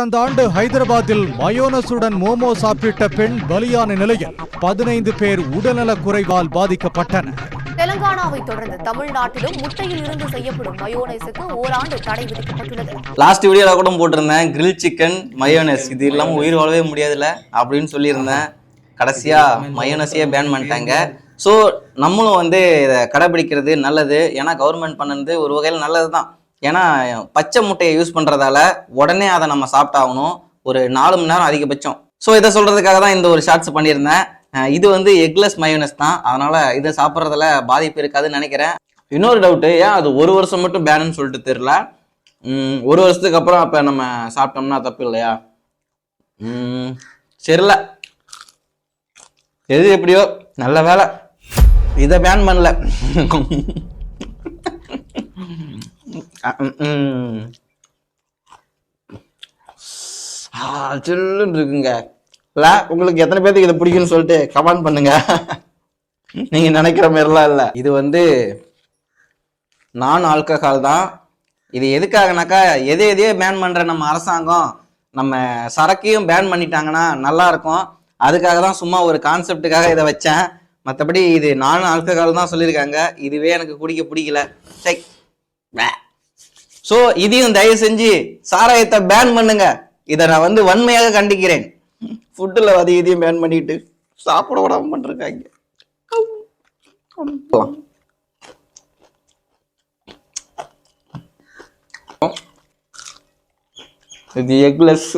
கடந்த ஆண்டு ஹைதராபாத்தில் மயோனஸுடன் மோமோ சாப்பிட்ட பெண் பலியான நிலையில் 15 பேர் உடல்நலக் குறைவால் பாதிக்கப்பட்டனர். தெலங்கானாவை தொடர்ந்து தமிழ்நாட்டிலும் முட்டையில் இருந்து செய்யப்படும் மயோனைஸுக்கு ஓராண்டு தடை விதிக்கப்பட்டுள்ளது. லாஸ்ட் வீடியோல கூட போட்டிருந்தேன், கிரில் சிக்கன் மயோனைஸ் இது இல்லாம உயிர் வாழவே முடியாதுல்ல அப்படின்னு சொல்லியிருந்தேன். கடைசியா மயோனைஸையே பேன் பண்ணிட்டாங்க. ஸோ நம்மளும் வந்து இதை கடைபிடிக்கிறது நல்லது. ஏன்னா கவர்மெண்ட் பண்ணது ஒரு வகையில் நல்லது தான். ஏன்னா பச்சை முட்டையை யூஸ் பண்ணுறதால உடனே அதை நம்ம சாப்பிட்டாகணும், ஒரு 4 மணி நேரம் அதிகபட்சம். ஸோ இதை சொல்கிறதுக்காக தான் இந்த ஒரு ஷார்ட்ஸ் பண்ணியிருந்தேன். இது வந்து எக்லெஸ் மயோனஸ் தான், அதனால் இதை சாப்பிட்றதுல பாதிப்பு இருக்காதுன்னு நினைக்கிறேன். இன்னொரு டவுட்டு, ஏன் அது 1 வருஷம் மட்டும் பேனுன்னு சொல்லிட்டு தெரில. 1 வருஷத்துக்கு அப்புறம் அப்போ நம்ம சாப்பிட்டோம்னா தப்பு இல்லையா? சரில எது எப்படியோ நல்ல வேலை இதை பேன் பண்ணல. சில்லுன்னு இருக்குங்க. இல்ல உங்களுக்கு எத்தனை பேருக்கு இதை பிடிக்குன்னு சொல்லிட்டு கமெண்ட் பண்ணுங்க. நீங்க நினைக்கிற மாதிரிலாம் இல்லை. இது வந்து நான் ஆல்கஹால் தான். இது எதுக்காகனாக்கா எதையே பேன் பண்ற நம்ம அரசாங்கம் நம்ம சரக்கையும் பேன் பண்ணிட்டாங்கன்னா நல்லா இருக்கும். அதுக்காக தான் சும்மா ஒரு கான்செப்டுக்காக இதை வச்சேன். மற்றபடி இது நான் ஆல்கஹால் தான் சொல்லியிருக்காங்க. இதுவே எனக்கு குடிக்க பிடிக்கல. ஸோ இதையும் தயவு செஞ்சு சாராயத்தை பேன் பண்ணுங்க. இதை நான் வந்து வன்மையாக கண்டிக்கிறேன். ஃபுட்டில் அது இதையும் பேன் பண்ணிட்டு சாப்பிட விடாம பண்ணிருக்காங்க. இது எக்லெஸ்.